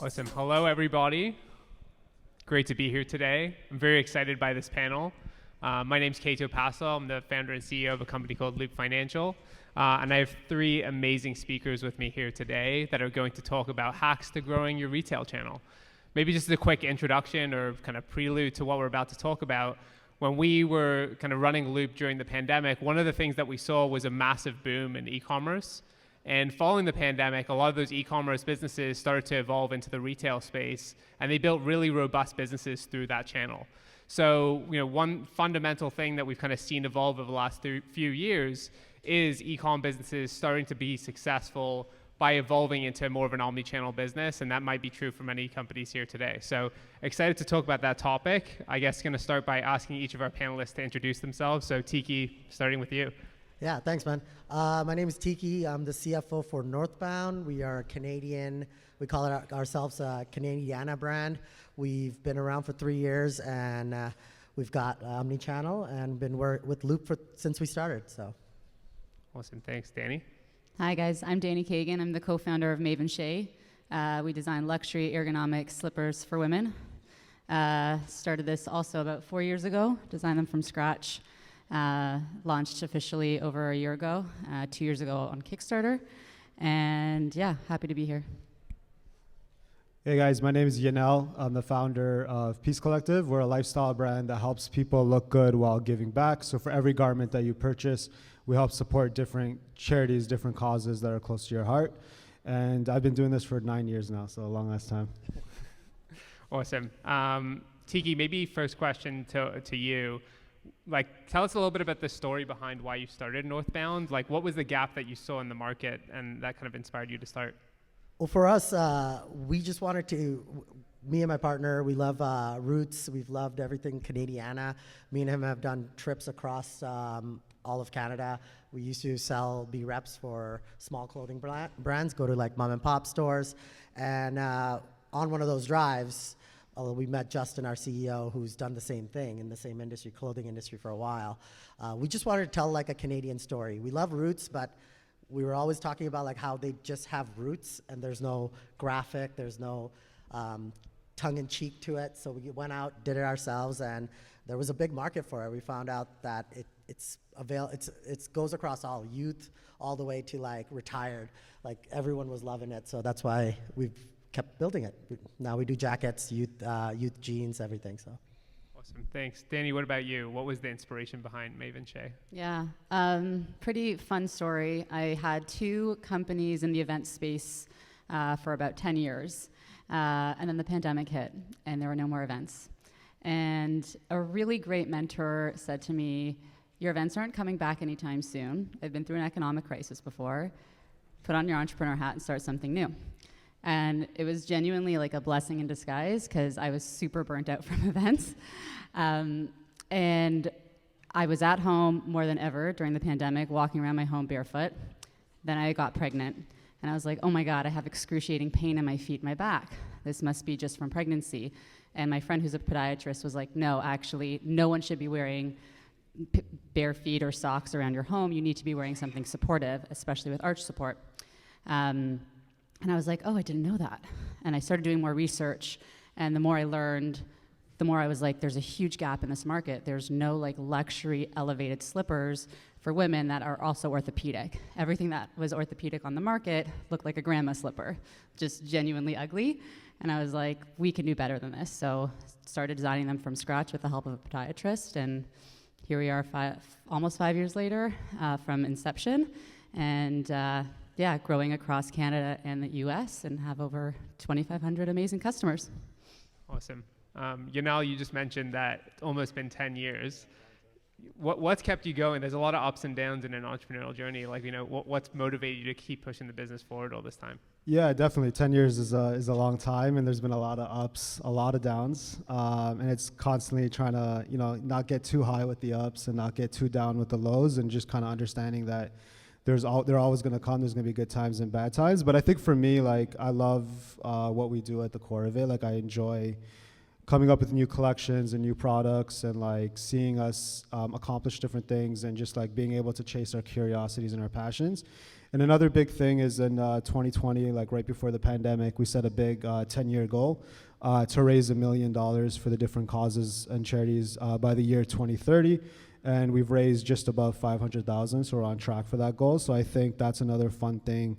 Awesome. Hello, everybody. Great to be here today. I'm very excited by this panel. My name's Cato Pastoll. I'm the founder and CEO of a company called Loop Financial. And I have three amazing speakers with me here today that are going to talk about hacks to growing your retail channel. Maybe just as a quick introduction or kind of prelude to what we're about to talk about. When we were kind of running Loop during the pandemic, one of the things that we saw was a massive boom in e-commerce. And following the pandemic, a lot of those e-commerce businesses started to evolve into the retail space, and they built really robust businesses through that channel. So, one fundamental thing that we've kind of seen evolve over the last few years is e-com businesses starting to be successful by evolving into more of an omni-channel business, and that might be true for many companies here today. So excited to talk about that topic. I guess going to start by asking each of our panelists to introduce themselves. So Tiki, starting with you. Yeah, thanks, man. My name is Tiki. I'm the CFO for Northbound. We are a Canadian, we call it ourselves a Canadiana brand. We've been around for 3 years, and we've got omni-channel and been with Loop since we started. So, awesome, thanks, Dani. Hi guys, I'm Dani Kagan. I'm the co-founder of Mave and Chez. We design luxury ergonomic slippers for women. Started this also about 4 years ago, designed them from scratch. Launched officially over a year ago, 2 years ago on Kickstarter. And yeah, happy to be here. Hey guys, my name is Yanal. I'm the founder of Peace Collective. We're a lifestyle brand that helps people look good while giving back. So for every garment that you purchase, we help support different charities, different causes that are close to your heart. And I've been doing this for 9 years now, so a long ass time. Awesome. Tiki, maybe first question to you. Tell us a little bit about the story behind why you started Northbound. What was the gap that you saw in the market and that kind of inspired you to start? Well, for us, we just wanted to, me and my partner, we love roots. We've loved everything Canadiana. Me and him have done trips across all of Canada. We used to be reps for small clothing brands, go to mom and pop stores. And on one of those drives, we met Justin, our CEO, who's done the same thing in the same industry, clothing industry, for a while. We just wanted to tell a Canadian story. We love roots, but we were always talking about how they just have roots and there's no graphic, there's no tongue-in-cheek to it. So we went out, did it ourselves, and there was a big market for it. We found out that it goes across all youth, all the way to retired. Everyone was loving it, so that's why we've kept building it. Now we do jackets, youth jeans, everything. So. Awesome, thanks. Dani, what about you? What was the inspiration behind Mave and Chez? Yeah, pretty fun story. I had two companies in the event space for about 10 years. And then the pandemic hit and there were no more events. And a really great mentor said to me, your events aren't coming back anytime soon. I've been through an economic crisis before. Put on your entrepreneur hat and start something new. And it was genuinely a blessing in disguise because I was super burnt out from events. And I was at home more than ever during the pandemic, walking around my home barefoot. Then I got pregnant. And I was like, oh my God, I have excruciating pain in my feet and my back. This must be just from pregnancy. And my friend who's a podiatrist was like, no, actually, no one should be wearing bare feet or socks around your home. You need to be wearing something supportive, especially with arch support. And I was like, oh, I didn't know that. And I started doing more research. And the more I learned, the more I was like, there's a huge gap in this market. There's no luxury elevated slippers for women that are also orthopedic. Everything that was orthopedic on the market looked like a grandma slipper, just genuinely ugly. And I was like, we can do better than this. So started designing them from scratch with the help of a podiatrist. And here we are almost 5 years later from inception. And growing across Canada and the US and have over 2,500 amazing customers. Awesome. Yanal, you just mentioned that it's almost been 10 years. What's kept you going? There's a lot of ups and downs in an entrepreneurial journey. What's motivated you to keep pushing the business forward all this time? Yeah, definitely. 10 years is a long time, and there's been a lot of ups, a lot of downs. And it's constantly trying to, not get too high with the ups and not get too down with the lows, and just kind of understanding that they're always going to come. There's going to be good times and bad times. But I think for me, I love what we do at the core of it. I enjoy coming up with new collections and new products and seeing us accomplish different things and just being able to chase our curiosities and our passions. And another big thing is in 2020, like right before the pandemic, we set a big 10-year goal to raise $1 million for the different causes and charities by the year 2030. And we've raised just above 500,000, so we're on track for that goal. So I think that's another fun thing.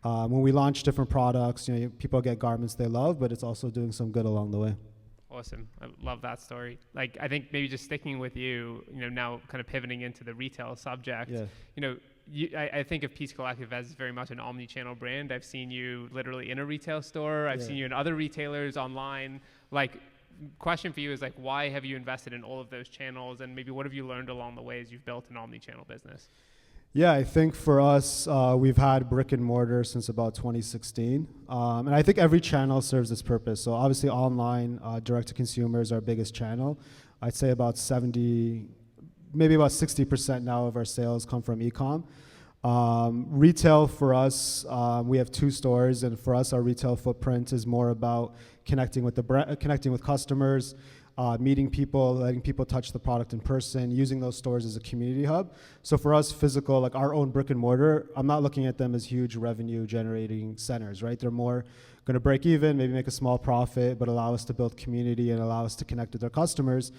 When we launch different products, people get garments they love, but it's also doing some good along the way. Awesome. I love that story. Like, I think maybe just sticking with you, now kind of pivoting into the retail subject, I think of Peace Collective as very much an omni-channel brand. I've seen you literally in a retail store. I've seen you in other retailers online. Like, question for you is like, why have you invested in all of those channels? And maybe what have you learned along the way as you've built an omni-channel business? Yeah, I think for us, we've had brick and mortar since about 2016. And I think every channel serves its purpose. So obviously online, direct to consumer is our biggest channel. I'd say about 70, maybe about 60% now of our sales come from Ecom. Retail for us, we have 2 stores, and for us, our retail footprint is more about connecting with connecting with customers, meeting people, letting people touch the product in person, using those stores as a community hub. So for us, physical, like our own brick and mortar, I'm not looking at them as huge revenue generating centers, right? They're more going to break even, maybe make a small profit, but allow us to build community and allow us to connect with our customers.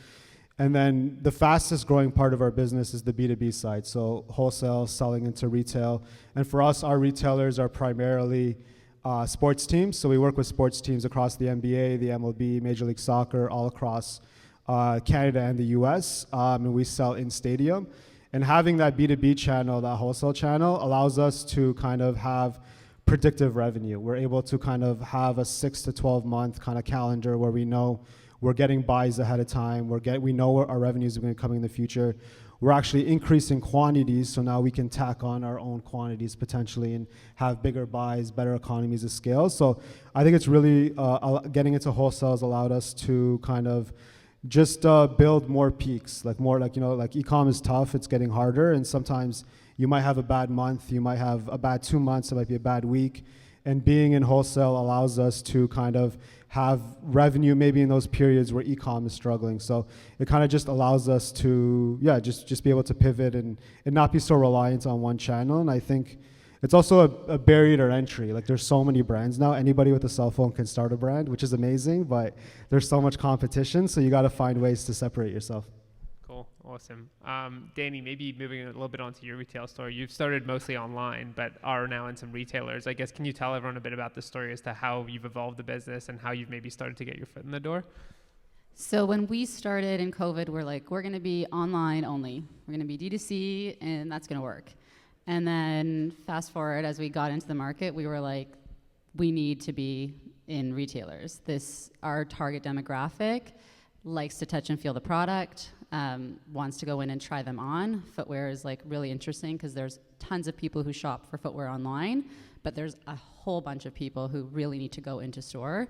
And then the fastest growing part of our business is the B2B side, so wholesale, selling into retail. And for us, our retailers are primarily sports teams. So we work with sports teams across the NBA, the MLB, Major League Soccer, all across Canada and the US, and we sell in stadium. And having that B2B channel, that wholesale channel, allows us to kind of have predictive revenue. We're able to kind of have a 6 to 12 month kind of calendar where we know we're getting buys ahead of time. We know where our revenues are going to come in the future. We're actually increasing quantities, so now we can tack on our own quantities potentially and have bigger buys, better economies of scale. So I think it's really getting into wholesale has allowed us to kind of just build more peaks, like e-com is tough, it's getting harder, and sometimes you might have a bad month, you might have a bad 2 months, it might be a bad week, and being in wholesale allows us to kind of have revenue maybe in those periods where e-com is struggling. So it kind of just allows us to, just be able to pivot and not be so reliant on one channel. And I think it's also a barrier to entry. Like there's so many brands now. Anybody with a cell phone can start a brand, which is amazing, but there's so much competition. So you got to find ways to separate yourself. Cool. Awesome. Dani, maybe moving a little bit onto your retail store. You've started mostly online, but are now in some retailers. I guess, can you tell everyone a bit about the story as to how you've evolved the business and how you've maybe started to get your foot in the door? So when we started in COVID, we're like, we're going to be online only. We're going to be D2C, and that's going to work. And then fast forward, as we got into the market, we were like, we need to be in retailers. Our target demographic likes to touch and feel the product, wants to go in and try them on. Footwear is like really interesting because there's tons of people who shop for footwear online, but there's a whole bunch of people who really need to go into store.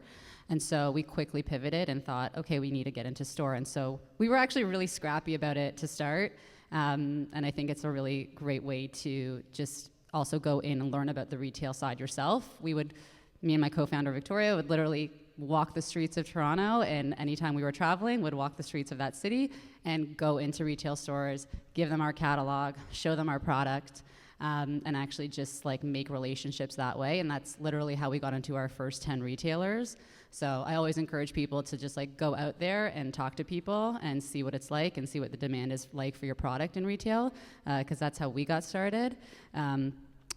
And so we quickly pivoted and thought, okay, we need to get into store. And so we were actually really scrappy about it to start. And I think it's a really great way to just also go in and learn about the retail side yourself. Me and my co-founder Victoria would literally walk the streets of Toronto, and anytime we were traveling, would walk the streets of that city and go into retail stores, give them our catalog, show them our product, and actually just like make relationships that way. And that's literally how we got into our first 10 retailers. So I always encourage people to just like go out there and talk to people and see what it's like and see what the demand is like for your product in retail, because that's how we got started.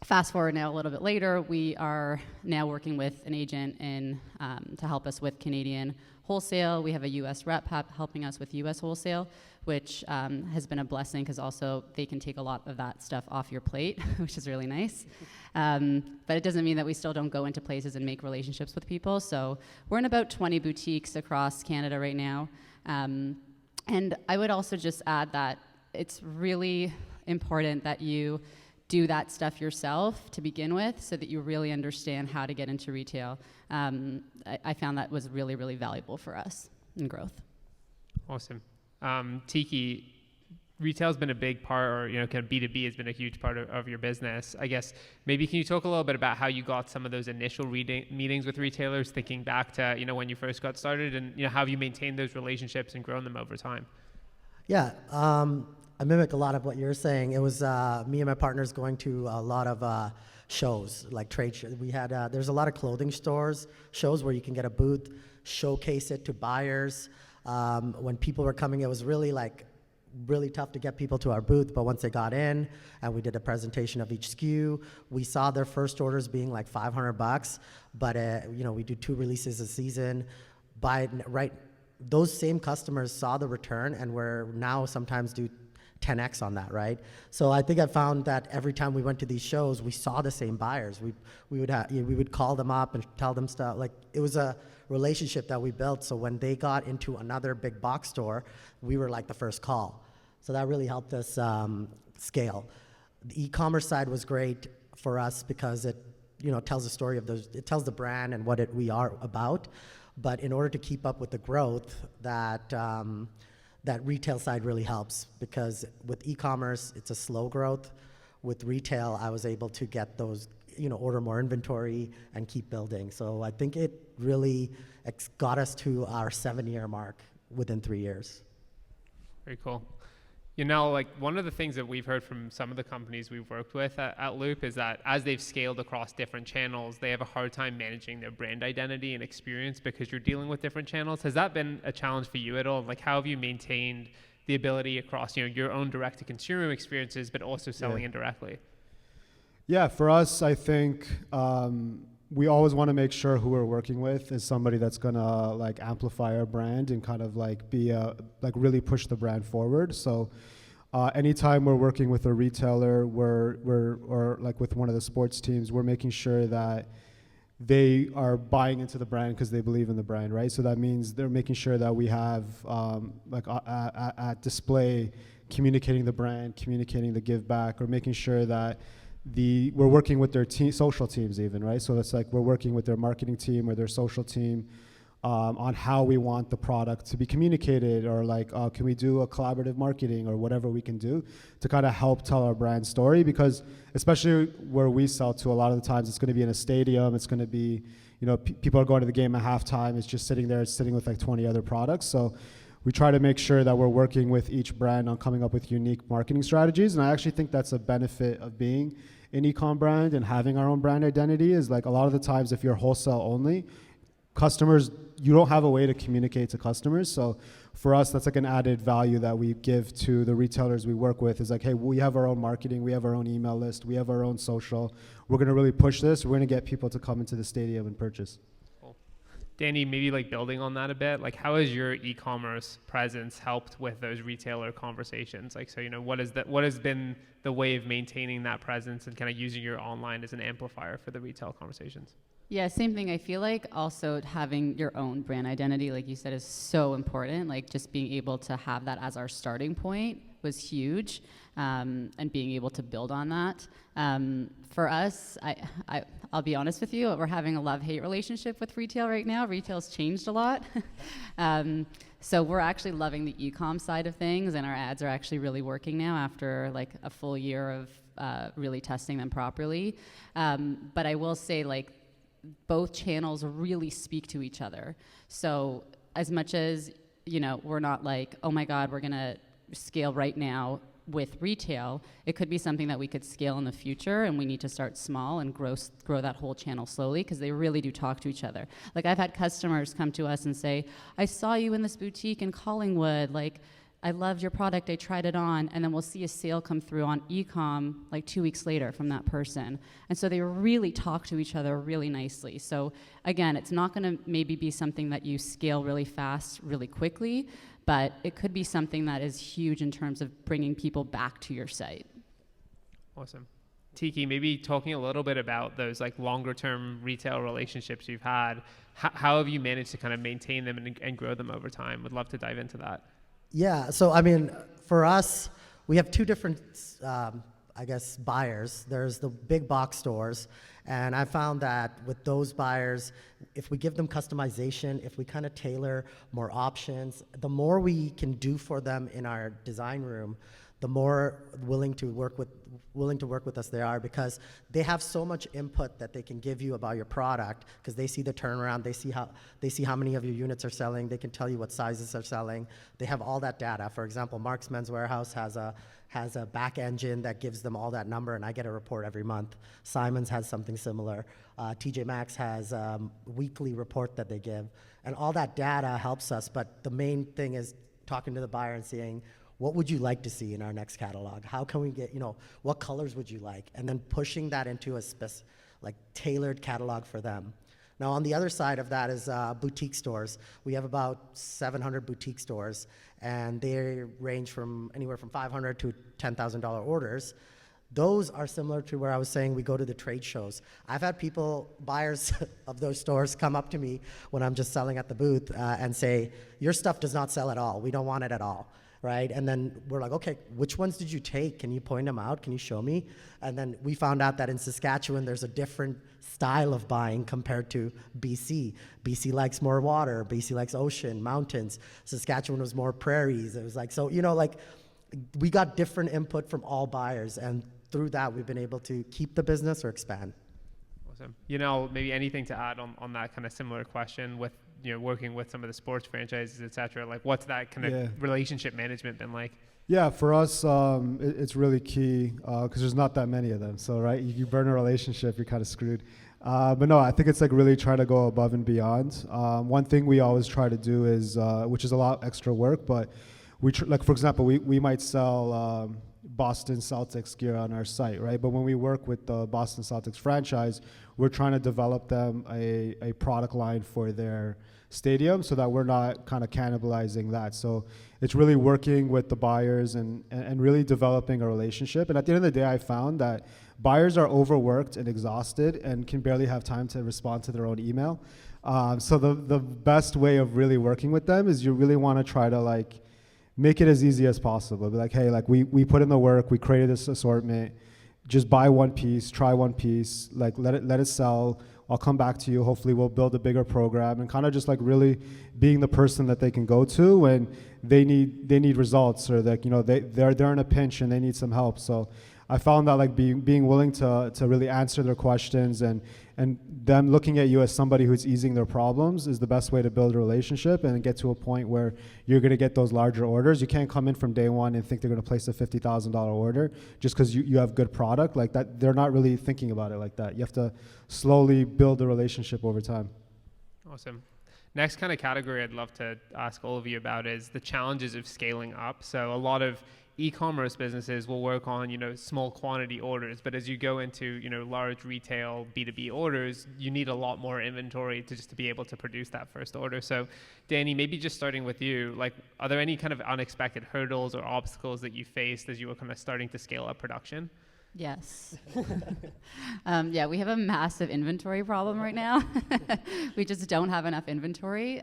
Fast forward now a little bit later, we are now working with an agent to help us with Canadian wholesale. We have a U.S. rep helping us with U.S. wholesale, which has been a blessing because also they can take a lot of that stuff off your plate, which is really nice. But it doesn't mean that we still don't go into places and make relationships with people. So we're in about 20 boutiques across Canada right now. And I would also just add that it's really important that you do that stuff yourself to begin with so that you really understand how to get into retail. I found that was really, really valuable for us in growth. Awesome. Tiki, retail's been a big part, or kind of B2B has been a huge part of your business. I guess maybe can you talk a little bit about how you got some of those initial meetings with retailers, thinking back to when you first got started, and how have you maintained those relationships and grown them over time? Yeah. I mimic a lot of what you're saying. It was me and my partners going to a lot of shows, like trade shows. We had, there's a lot of clothing shows where you can get a booth, showcase it to buyers. When people were coming, it was really tough to get people to our booth, but once they got in and we did a presentation of each SKU, we saw their first orders being like $500, but we do 2 releases a season. Those same customers saw the return, and we're now sometimes do 10x on that, right? So I think I found that every time we went to these shows, we saw the same buyers. We would call them up and tell them stuff. Like, it was a relationship that we built. So when they got into another big box store, we were like the first call. So that really helped us scale. The e-commerce side was great for us because it tells the story of it tells the brand and what we are about. But in order to keep up with the growth, that retail side really helps, because with e-commerce, it's a slow growth. With retail, I was able to get those, order more inventory and keep building. So I think it really got us to our 7-year mark within 3 years. Very cool. Like one of the things that we've heard from some of the companies we've worked with at Loop is that as they've scaled across different channels, they have a hard time managing their brand identity and experience because you're dealing with different channels. Has that been a challenge for you at all? Like, how have you maintained the ability across, your own direct-to-consumer experiences, but also selling indirectly? Yeah, for us, I think we always want to make sure who we're working with is somebody that's gonna like amplify our brand and kind of like be really push the brand forward. So anytime we're working with a retailer, or like with one of the sports teams, we're making sure that they are buying into the brand because they believe in the brand, right? So that means they're making sure that we have at display, communicating the brand, communicating the give back, or making sure that we're working with their social teams even, right? So it's like we're working with their marketing team or their social team on how we want the product to be communicated, or like can we do a collaborative marketing or whatever we can do to kind of help tell our brand story, because especially where we sell to, a lot of the times it's going to be in a stadium, it's going to be, people are going to the game at halftime, it's just sitting with like 20 other products. So we try to make sure that we're working with each brand on coming up with unique marketing strategies. And I actually think that's a benefit of being an e-com brand and having our own brand identity, is like a lot of the times if you're wholesale only, customers, you don't have a way to communicate to customers. So for us, that's like an added value that we give to the retailers we work with, is like, hey, we have our own marketing, we have our own email list, we have our own social. We're going to really push this. We're going to get people to come into the stadium and purchase. Danny, maybe like building on that a bit, like how has your e-commerce presence helped with those retailer conversations? Like, so, what has been the way of maintaining that presence and kind of using your online as an amplifier for the retail conversations? Yeah, same thing. I feel like also having your own brand identity, like you said, is so important. Like just being able to have that as our starting point was huge, and being able to build on that. For us, I'll be honest with you, we're having a love-hate relationship with retail right now. Retail's changed a lot. So we're actually loving the e-com side of things, and our ads are actually really working now after like a full year of really testing them properly. But I will say, like, both channels really speak to each other. So as much as, we're not like, oh my God, we're gonna scale right now with retail, it could be something that we could scale in the future, and we need to start small and grow that whole channel slowly, because they really do talk to each other. Like, I've had customers come to us and say, I saw you in this boutique in Collingwood, like, I loved your product, I tried it on, and then we'll see a sale come through on e-com like 2 weeks later from that person. And so they really talk to each other really nicely. So again, it's not gonna maybe be something that you scale really fast, really quickly, but it could be something that is huge in terms of bringing people back to your site. Awesome. Tiki, maybe talking a little bit about those like longer term retail relationships you've had, how have you managed to kind of maintain them and grow them over time? Would love to dive into that. Yeah, so I mean, for us, we have two different, buyers. There's the big box stores, and I found that with those buyers, if we give them customization, if we kind of tailor more options, the more we can do for them in our design room, the more willing to work with us they are, because they have so much input that they can give you about your product, because they see the turnaround, they see how many of your units are selling, they can tell you what sizes are selling. They have all that data. For example, Mark's Men's Warehouse has a back engine that gives them all that number, and I get a report every month. Simon's has something similar. TJ Maxx has a weekly report that they give, and all that data helps us. But the main thing is talking to the buyer and saying, what would you like to see in our next catalog? How can we get, what colors would you like? And then pushing that into a tailored catalog for them. Now, on the other side of that is boutique stores. We have about 700 boutique stores, and they range from anywhere from $500 to $10,000 orders. Those are similar to where I was saying we go to the trade shows. I've had buyers of those stores come up to me when I'm just selling at the booth and say, your stuff does not sell at all. We don't want it at all. Right? And then we're like, okay, which ones did you take? Can you point them out? Can you show me? And then we found out that in Saskatchewan, there's a different style of buying compared to BC. BC likes more water. BC likes ocean, mountains. Saskatchewan was more prairies. It was like, so, we got different input from all buyers. And through that, we've been able to keep the business or expand. Awesome. Maybe anything to add on that kind of similar question with, working with some of the sports franchises, et cetera, like what's that kind of relationship management been like? Yeah, for us, it's really key because there's not that many of them. So, right, you burn a relationship, you're kind of screwed. But no, I think it's like really trying to go above and beyond. One thing we always try to do is, which is a lot extra work, but for example, we might sell Boston Celtics gear on our site, right? But when we work with the Boston Celtics franchise, we're trying to develop them a product line for their stadium so that we're not kind of cannibalizing that. So it's really working with the buyers and really developing a relationship. And at the end of the day, I found that buyers are overworked and exhausted and can barely have time to respond to their own email. So the best way of really working with them is you really want to try to make it as easy as possible. Be like, hey, we put in the work, we created this assortment, just buy one piece, try one piece, let it sell. I'll come back to you. Hopefully we'll build a bigger program, and kind of just really being the person that they can go to when they need results, or they're in a pinch and they need some help. So I found that being willing to really answer their questions and them looking at you as somebody who's easing their problems is the best way to build a relationship and get to a point where you're going to get those larger orders. You can't come in from day one and think they're going to place a $50,000 order just because you have good product like that. They're not really thinking about it like that. You have to slowly build the relationship over time. Awesome. Next kind of category I'd love to ask all of you about is the challenges of scaling up. So a lot of e-commerce businesses will work on, small quantity orders, but as you go into, large retail B2B orders, you need a lot more inventory to be able to produce that first order. So Dani, maybe just starting with you, are there any kind of unexpected hurdles or obstacles that you faced as you were kind of starting to scale up production? Yes. We have a massive inventory problem right now. We just don't have enough inventory.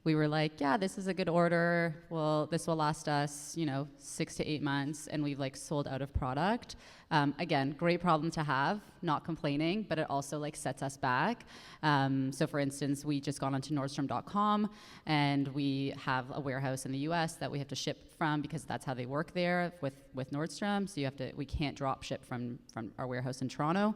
We were like, yeah, this is a good order. Well, this will last us, 6 to 8 months, and we've sold out of product. Again, great problem to have, not complaining, but it also sets us back. So for instance, we just got onto Nordstrom.com, and we have a warehouse in the US that we have to ship from because that's how they work there with Nordstrom. So we can't drop ship from our warehouse in Toronto.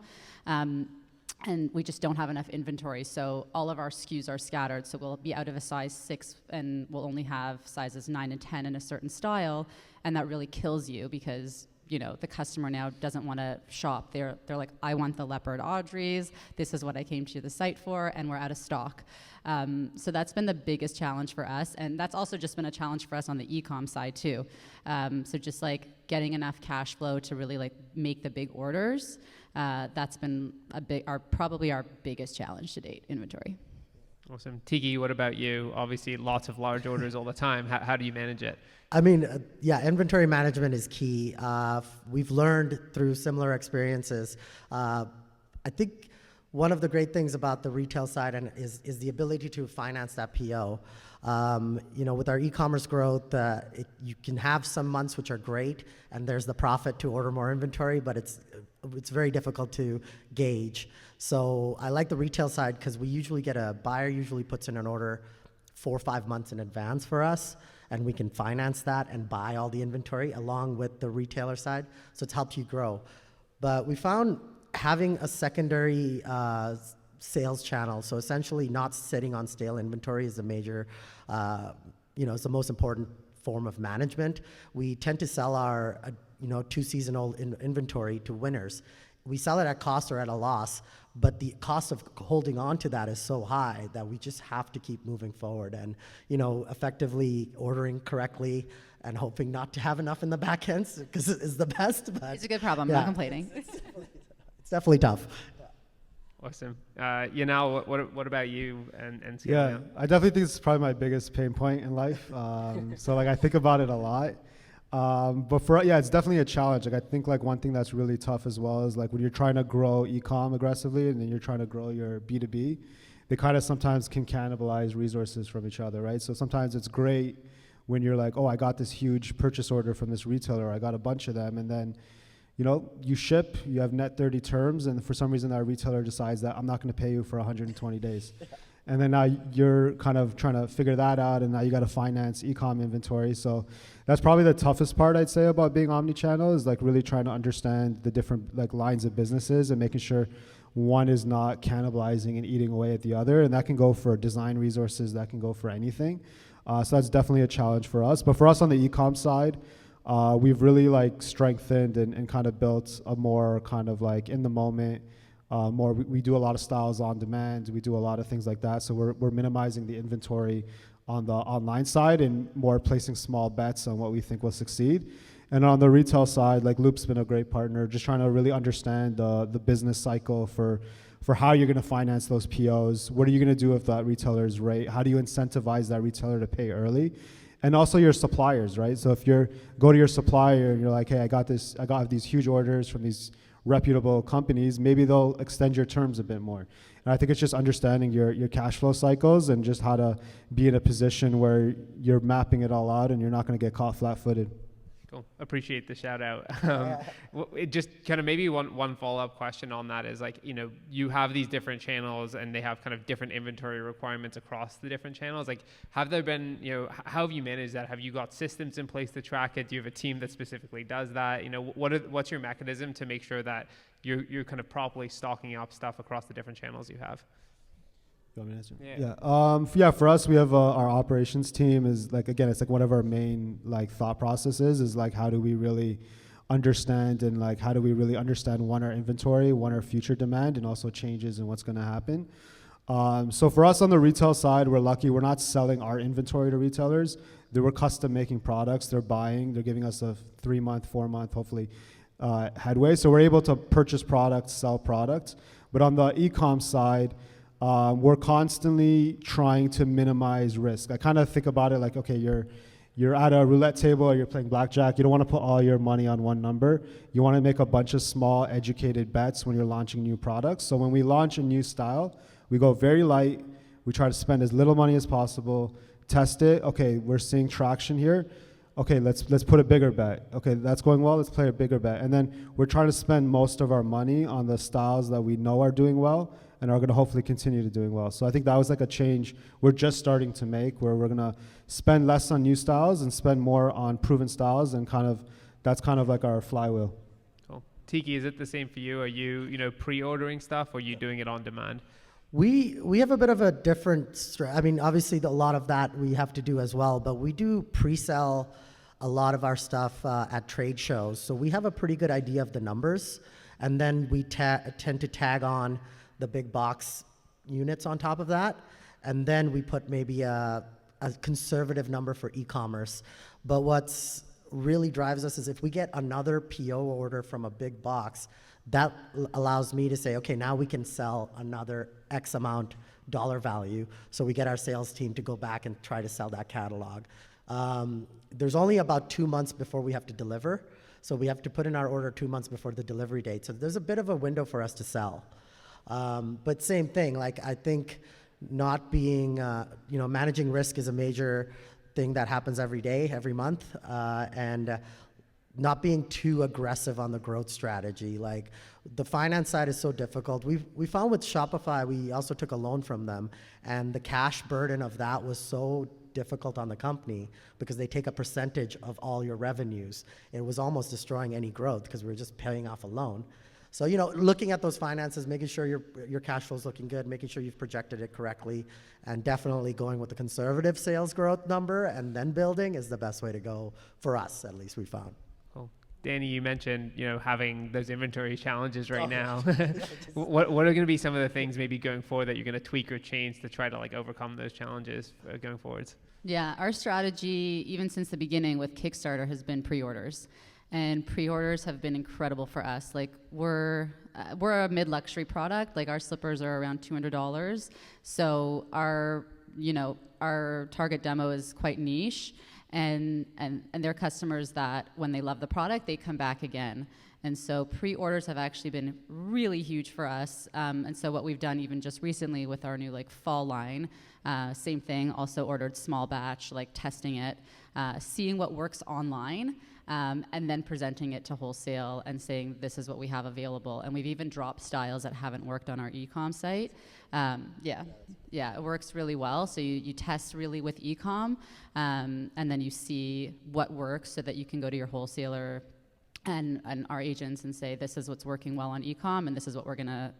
And we just don't have enough inventory, so all of our SKUs are scattered. So we'll be out of a size 6, and we'll only have sizes 9 and 10 in a certain style, and that really kills you because the customer now doesn't want to shop. They're like, I want the leopard Audreys. This is what I came to the site for, and we're out of stock. So that's been the biggest challenge for us, and that's also just been a challenge for us on the ecom side too. So just getting enough cash flow to really make the big orders. That's been probably our biggest challenge to date, inventory. Awesome. Tiki, what about you? Obviously, lots of large orders all the time. How do you manage it? I mean, inventory management is key. We've learned through similar experiences. I think one of the great things about the retail side is the ability to finance that PO. With our e-commerce growth, you can have some months which are great, and there's the profit to order more inventory, but it's very difficult to gauge. So I like the retail side because a buyer usually puts in an order 4 or 5 months in advance for us, and we can finance that and buy all the inventory along with the retailer side. So it's helped you grow. But we found having a secondary sales channel, so essentially not sitting on stale inventory, is a major, it's the most important form of management. We tend to sell our 2-season-old inventory to winners. We sell it at cost or at a loss, but the cost of holding on to that is so high that we just have to keep moving forward and, effectively ordering correctly and hoping not to have enough in the back end, because it is the best. But It's a good problem, not complaining. It's definitely tough. Awesome. Yanal, what about you and Yeah, scaling up? I definitely think it's probably my biggest pain point in life. So like I think about it a lot. But it's definitely a challenge. Like I think like one thing that's really tough as well is like when you're trying to grow ecom aggressively and then you're trying to grow your B2B, they kind of sometimes can cannibalize resources from each other, right? So sometimes it's great when you're like, oh, I got this huge purchase order from this retailer, I got a bunch of them, and then you ship, you have net 30 terms, and for some reason that retailer decides that I'm not going to pay you for 120 days. And then now you're kind of trying to figure that out, and now you got to finance ecom inventory. So that's probably the toughest part, I'd say, about being omni-channel, is like really trying to understand the different like lines of businesses and making sure one is not cannibalizing and eating away at the other. And that can go for design resources, that can go for anything. So that's definitely a challenge for us. But for us on the ecom side, we've really like strengthened and kind of built a more kind of like in the moment, we do a lot of styles on demand. We do a lot of things like that. So we're minimizing the inventory on the online side and more placing small bets on what we think will succeed. And on the retail side, like Loop's been a great partner, just trying to really understand the business cycle for how you're going to finance those POs. What are you going to do if that retailer's rate? How do you incentivize that retailer to pay early? And also your suppliers, right? So if go to your supplier and you're like, hey, I got these huge orders from these reputable companies, maybe they'll extend your terms a bit more. And I think it's just understanding your cash flow cycles and just how to be in a position where you're mapping it all out and you're not going to get caught flat-footed. Cool. Appreciate the shout out. It just kind of maybe one follow-up question on that is like, you have these different channels and they have kind of different inventory requirements across the different channels. Like, have there been, how have you managed that? Have you got systems in place to track it? Do you have a team that specifically does that? What's your mechanism to make sure that you're kind of properly stocking up stuff across the different channels you have? You want me to answer? Yeah. For us, we have our operations team is like, again, it's like one of our main like thought processes is like, how do we really understand one, our inventory, one, our future demand, and also changes in what's going to happen. So for us on the retail side, we're lucky. We're not selling our inventory to retailers. We're custom making products. They're buying. They're giving us a 3-month, 4-month, hopefully, headway. So we're able to purchase products, sell products. But on the e-com side, we're constantly trying to minimize risk. I kind of think about it like, okay, you're at a roulette table or you're playing blackjack. You don't want to put all your money on one number. You want to make a bunch of small, educated bets when you're launching new products. So when we launch a new style, we go very light. We try to spend as little money as possible, test it. Okay, we're seeing traction here. Okay, let's put a bigger bet. Okay, that's going well, let's play a bigger bet. And then we're trying to spend most of our money on the styles that we know are doing well and are going to hopefully continue to doing well. So I think that was like a change we're just starting to make, where we're going to spend less on new styles and spend more on proven styles, and that's kind of like our flywheel. Cool. Tiki, is it the same for you? Are you pre-ordering stuff, or are you doing it on demand? We have a bit of a different I mean, obviously a lot of that we have to do as well, but we do pre-sell a lot of our stuff at trade shows. So we have a pretty good idea of the numbers, and then we tend to tag on the big box units on top of that, and then we put maybe a conservative number for e-commerce. But what's really drives us is if we get another PO order from a big box, that allows me to say, okay, now we can sell another X amount dollar value. So we get our sales team to go back and try to sell that catalog. There's only about 2 months before we have to deliver. So we have to put in our order 2 months before the delivery date. So there's a bit of a window for us to sell. But same thing, like I think not being, managing risk is a major thing that happens every day, every month. And not being too aggressive on the growth strategy. Like the finance side is so difficult. We found with Shopify, we also took a loan from them, and the cash burden of that was so difficult on the company because they take a percentage of all your revenues. It was almost destroying any growth because we were just paying off a loan. So, you know, looking at those finances, making sure your cash flow is looking good, making sure you've projected it correctly, and definitely going with the conservative sales growth number and then building is the best way to go for us, at least we found. Cool. Danny, you mentioned, you know, having those inventory challenges right now. What are going to be some of the things maybe going forward that you're going to tweak or change to try to like overcome those challenges going forwards? Yeah, our strategy, even since the beginning with Kickstarter, has been pre-orders. And pre-orders have been incredible for us. Like we're a mid-luxury product. Like our slippers are around $200. So our target demo is quite niche, and they're customers that when they love the product, they come back again. And so pre-orders have actually been really huge for us. And so what we've done even just recently with our new like fall line, same thing, also ordered small batch, like testing it, seeing what works online, and then presenting it to wholesale and saying this is what we have available. And we've even dropped styles that haven't worked on our Ecom site. It works really well. So you test really with Ecom, and then you see what works so that you can go to your wholesaler and our agents and say this is what's working well on Ecom and this is what we're gonna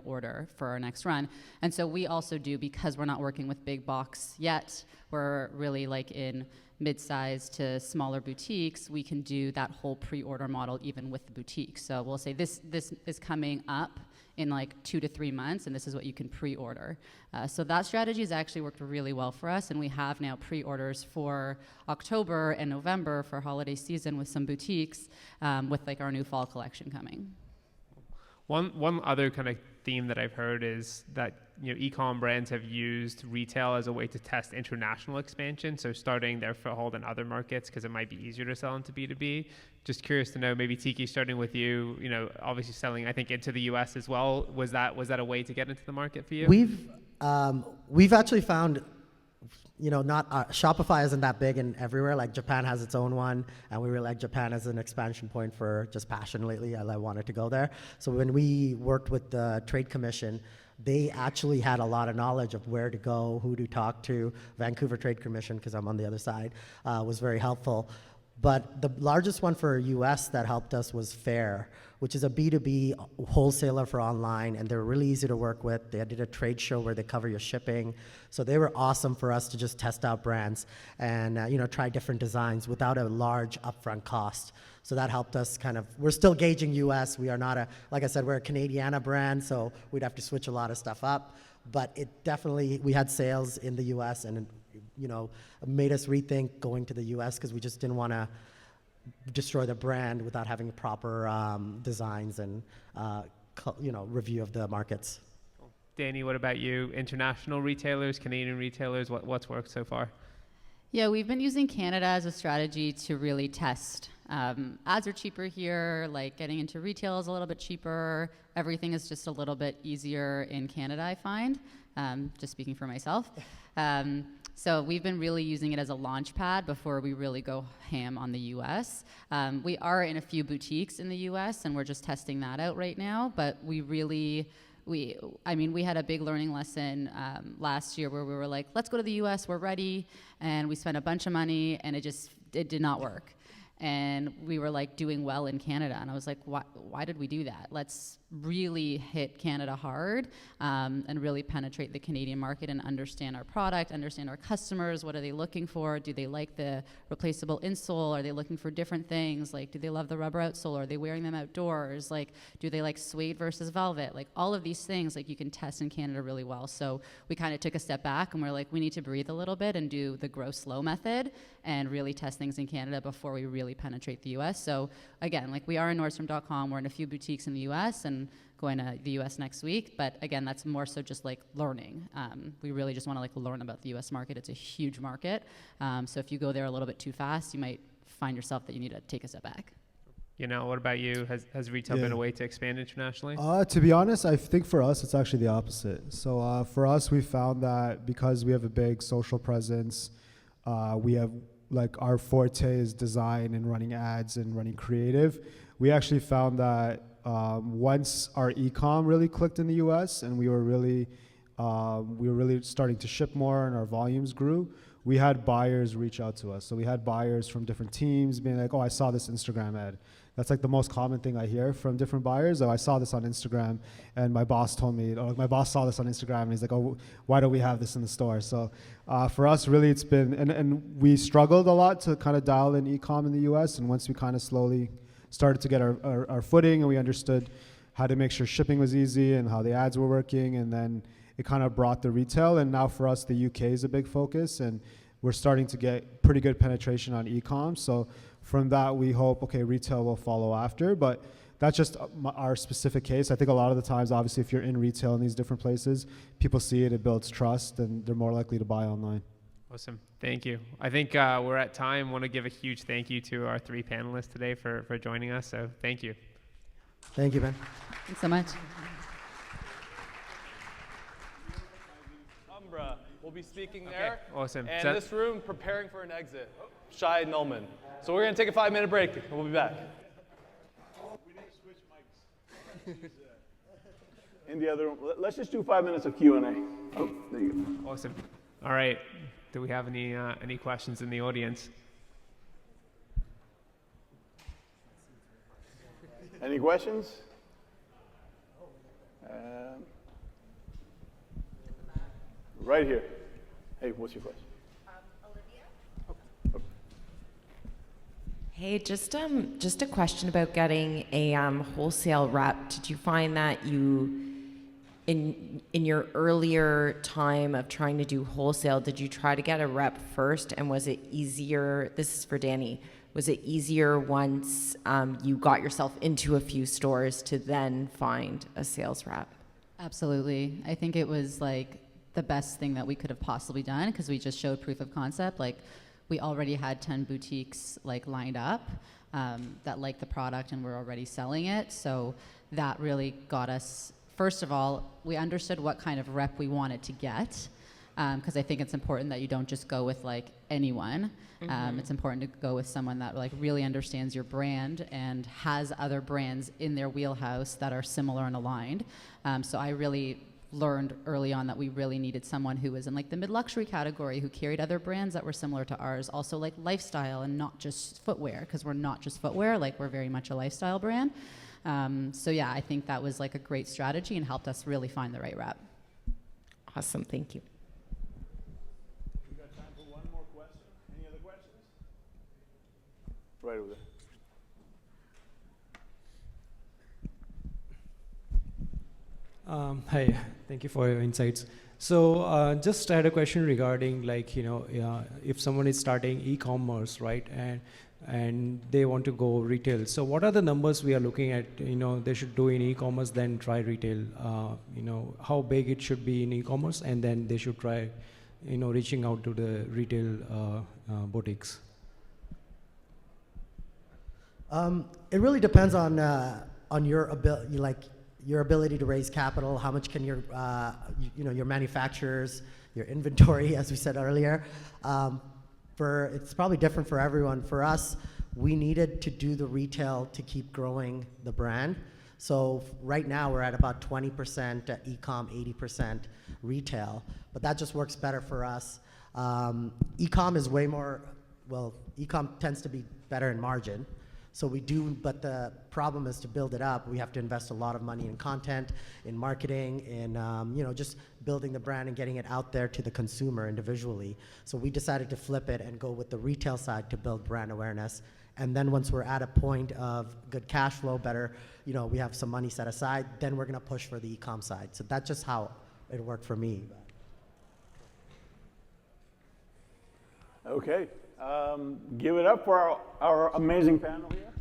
order for our next run. And so we also do, because we're not working with big box yet, we're really like in mid-size to smaller boutiques, we can do that whole pre-order model even with the boutique. So we'll say this is coming up in like 2 to 3 months, and this is what you can pre-order. So that strategy has actually worked really well for us, and we have now pre-orders for October and November for holiday season with some boutiques, with like our new fall collection coming. One other kind of theme that I've heard is that, you know, e-com brands have used retail as a way to test international expansion. So starting their foothold in other markets because it might be easier to sell into B2B. Just curious to know, maybe Tiki, starting with you, you know, obviously selling, I think, into the US as well. Was that a way to get into the market for you? We've actually found, you know, Shopify isn't that big in everywhere. Like Japan has its own one, and we really like Japan as an expansion point for just passion lately. I wanted to go there. So when we worked with the Trade Commission, they actually had a lot of knowledge of where to go, who to talk to. Vancouver Trade Commission, because I'm on the other side, was very helpful. But the largest one for US that helped us was Fair, which is a B2B wholesaler for online, and they're really easy to work with. They did a trade show where they cover your shipping. So they were awesome for us to just test out brands and try different designs without a large upfront cost. So that helped us we're still gauging US. We are not like I said, we're a Canadiana brand, so we'd have to switch a lot of stuff up. But it definitely, we had sales in the US, and made us rethink going to the US because we just didn't want to destroy the brand without having proper designs and review of the markets. Danny, what about you? International retailers, Canadian retailers, what's worked so far? Yeah, we've been using Canada as a strategy to really test. Ads are cheaper here, like getting into retail is a little bit cheaper. Everything is just a little bit easier in Canada, I find, just speaking for myself. So we've been really using it as a launch pad before we really go ham on the US. We are in a few boutiques in the US, and we're just testing that out right now, but we had a big learning lesson last year where we were like, let's go to the US, we're ready, and we spent a bunch of money, and it did not work. And we were like doing well in Canada, and I was like, why did we do that? Let's really hit Canada hard, and really penetrate the Canadian market and understand our product, understand our customers. What are they looking for? Do they like the replaceable insole? Are they looking for different things? Like, do they love the rubber outsole? Are they wearing them outdoors? Like, do they like suede versus velvet? Like, all of these things, like, you can test in Canada really well. So we kind of took a step back, and we're like, we need to breathe a little bit and do the grow slow method and really test things in Canada before we really penetrate the US. So again, like, we are in Nordstrom.com, we're in a few boutiques in the US and going to the US next week, but again, that's more so just like learning. We really just want to like learn about the US market. It's a huge market. So if you go there a little bit too fast, you might find yourself that you need to take a step back. Yanal, what about you? Has retail been a way to expand internationally? To be honest, I think for us, it's actually the opposite. So for us, we found that because we have a big social presence, we have like our forte is design and running ads and running creative, we actually found that once our ecom really clicked in the US and we were really starting to ship more and our volumes grew, we had buyers reach out to us. So we had buyers from different teams being like, oh, I saw this Instagram ad. That's like the most common thing I hear from different buyers. Oh, I saw this on Instagram and my boss told me, or my boss saw this on Instagram and he's like, oh, why don't we have this in the store? So for us, really it's been, and we struggled a lot to kind of dial in e-com in the US. And once we kind of slowly started to get our footing and we understood how to make sure shipping was easy and how the ads were working, and then it kind of brought the retail. And now for us, the UK is a big focus and we're starting to get pretty good penetration on e-com. So from that, we hope, okay, retail will follow after, but that's just our specific case. I think a lot of the times, obviously, if you're in retail in these different places, people see it, it builds trust, and they're more likely to buy online. Awesome. Thank you. I think we're at time. I want to give a huge thank you to our 3 panelists today for joining us. So thank you. Thank you, Ben. Thanks so much. Umbra will be speaking there. Awesome. And So- this room preparing for an exit. Shy Nullman. So we're going to take a 5-minute break and we'll be back. We need to switch mics. In the other room. Let's just do 5 minutes of Q&A. Oh, there you go. Awesome. All right. Do we have any questions in the audience? Any questions? Right here. Hey, what's your question? Hey, just a question about getting a wholesale rep. Did you find that you, in your earlier time of trying to do wholesale, did you try to get a rep first, and was it easier? This is for Dani. Was it easier once you got yourself into a few stores to then find a sales rep? Absolutely. I think it was like the best thing that we could have possibly done, because we just showed proof of concept. Like, we already had 10 boutiques like lined up that liked the product and were already selling it. So that really got us, first of all, we understood what kind of rep we wanted to get, because I think it's important that you don't just go with like anyone. It's important to go with someone that like really understands your brand and has other brands in their wheelhouse that are similar and aligned. So I really learned early on that we really needed someone who was in like the mid-luxury category, who carried other brands that were similar to ours, also like lifestyle and not just footwear, because we're not just footwear, like we're very much a lifestyle brand. So yeah, I think that was like a great strategy and helped us really find the right rep. Awesome, thank you. We got time for one more question. Any other questions? Right over there. Hi, thank you for your insights. So just had a question regarding, like, if someone is starting e-commerce, right, and they want to go retail. So what are the numbers we are looking at, they should do in e-commerce, then try retail? How big it should be in e-commerce, and then they should try, reaching out to the retail boutiques? It really depends on your ability, like your ability to raise capital. How much can your your manufacturers, your inventory, as we said earlier. It's probably different for everyone. For us, we needed to do the retail to keep growing the brand. So right now we're at about 20% e-com, 80% retail, but that just works better for us. E-com is way more, e-com tends to be better in margin. So we do, but the problem is to build it up. We have to invest a lot of money in content, in marketing, in just building the brand and getting it out there to the consumer individually. So we decided to flip it and go with the retail side to build brand awareness. And then once we're at a point of good cash flow, better, we have some money set aside, then we're gonna push for the e-com side. So that's just how it worked for me. Okay. Give it up for our amazing panel here.